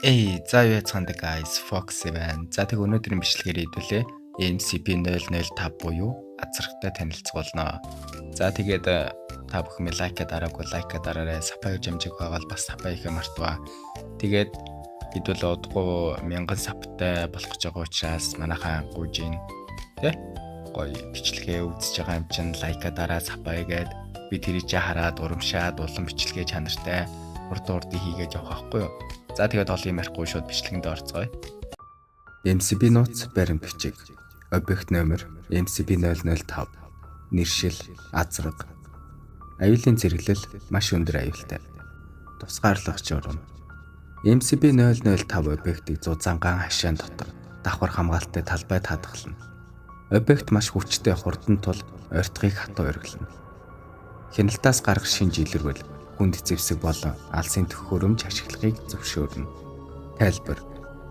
За юу яцгаанда guys, Fox байна. За тэг өнөөдрийн бичлэгээр хэдүүлээ MCP005 буюу азрахтай танилцуулна. За тэгээд та бүхэн лайка дараагүй лайка дараарай. Сапай жамжиг байгаа бол бас сапай хийх мартваа. Тэгээд хэдүүл удахгүй 1000 саптай болох гэж байгаа учраас манайхаа гүйжин тэ гоё бичлэгээ үзэж байгаа юм чинь лайка дараа сапай гээд би тэрийг хараад урамшаад улам бичлэгээ чанартай урд хийгээд явах байхгүй юу. За тэгээд олон юм ярихгүй шууд бичлэгэнд орцгоё. MCP нууц баримт бичиг. Объект номер MCP005. Нэршил азраг. Аюулын зэрэглэл маш өндөр аюултай. Тусгаарлах журам. MCP005 объектыг зузаанган хашаан дотор давхар хамгаалалттай талбай таадгална. Объект маш хүчтэй хурдан тул ойртгыг хатуу өргөлнө. Хяналтаас гарах шинж илэрвэл хүнд зэвсэг болон алсын төхөөрөмж ашиглагыг зөвшөөрнө. Тайлбар: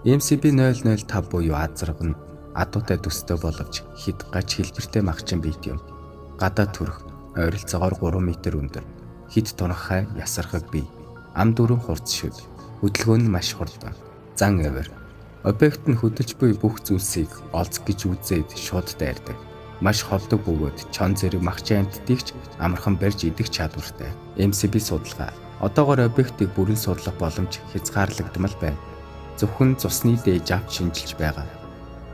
MCP005 буюу азраг нь адуутай төстэй боловч хид гач хэлбэртэй махчин бит юм. Гадаа төрх, ойролцоогоор 3 м өндөр, хид тунхай ясархаг бие, ам дөрөн хурц шүд, хөдөлгөөн нь маш хурдан, зан авир. Объект нь хөдөлж буй бүх зүйлсийг олз гэж үзээд шууд дайрдаг. Маш холдог бөгөөд чон зэрэг махчин амьтдыг ч амархан барьж идэх чадвартай. MCP судалгаа. Одоогоор объектыг бүрэн судлах боломж хязгаарлагдмал байна. Зөвхөн цусны дээж авч шинжилж байгаа.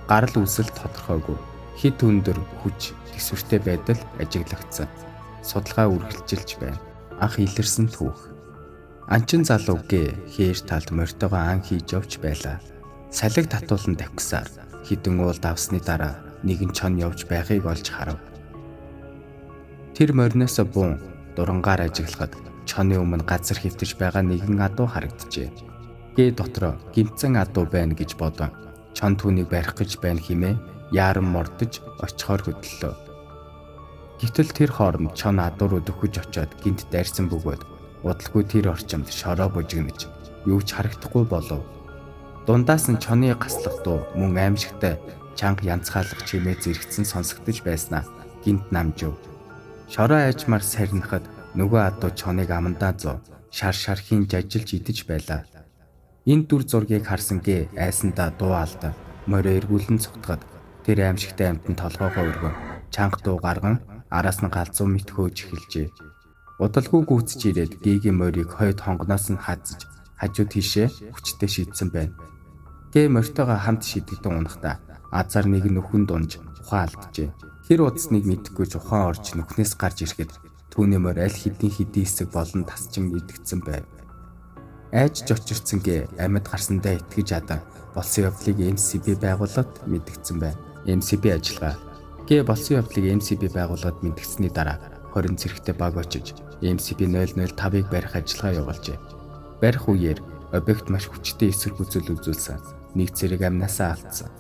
Гарал үүсэл тодорхойгүй. Хит өндөр хүч төсвөртэй байдал ажиглагдсан. Судалгаа үргэлжилж байна. Анх илэрсэн түүх. Анчин залуу гээ хээр талд морьтойгоо ан хийж явж байлаа. Салиг татуулан давхсаар хідэн уул давсны дараа нэгэн чон явж байхыг олж харав. Тэр мориноос буун дурангаар ажиглахад чоны өмнө газар хөвтөж байгаа нэгэн адуу харагджээ. Гээ дотроо гимцэн адуу байна гэж бодон чон түүнийг барих гэж байна хэмээн яаран мордож очихоор хөдлөлөө. Гэтэл тэр хооронд чон адуу руу дөхөж очиод гинт дайрсан бөгөөд удалгүй тэр орчимд шороо бужигнаж юу ч харагдахгүй болов. Дундаас нь чоны гаслах дуу мөн аимшигтай чанга янзхаалах чимээ зэрэгцэн сонсогдож байснаа гинт намжив. Шороо айжмаар сарнихад нөгөө адуу чоныг амандаа зов шар хийнж ажиллаж идэж байлаа. Энэ дүр зургийг харсан гээ айсандаа дуу алда морио эргүүлэн цогтгод тэр аимшигтай амьтан толгоогоо өргөн чанга дуу гарган араас нь галзуу мэт хөөж эхэлжээ. Удалгүй гүйцэж ирээд гээгийн морийг хойд хонгоноос нь хазж хажуу тийшээ хүчтэй шийдсэн байна. Гээ морьтойгоо хамт шидэгдэн унахдаа азар нэг нөхөн дунж ухаан алджээ. Тэр удсныг мэдхгүй ухаан орж нүхнээс гарч ирэхэд түүний морь аль хэдийн хэсэг болон тасчин идэгдсэн байв. Айж жочирцэн гээ амьд гарсандаа итгэж адан болсон явдлыг MCP байгууллагад мэдгдсэн байна. MCP ажиллагаа. Гээ болсон явдлыг MCP байгууллагад мэдгдсэний дараа 20 зэрэгтэй баг очиж MCP005-ыг барих ажиллагаа явуулжээ. Барих үеэр объект маш хүчтэй эсрэг үзэл үзүүлсэн. Нэг зэрэг амнасаа алдсан.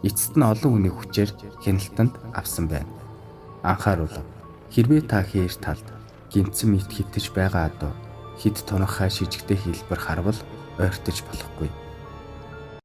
Эцэст нь олон хүний хүчээр хяналтанд авсан байна. Анхааруулга. Хэрвээ та хээр талд гимцэн мэт хитэж байгаа адуу хид тунхай шижигтэй хэлбэр харвал ойртож болохгүй.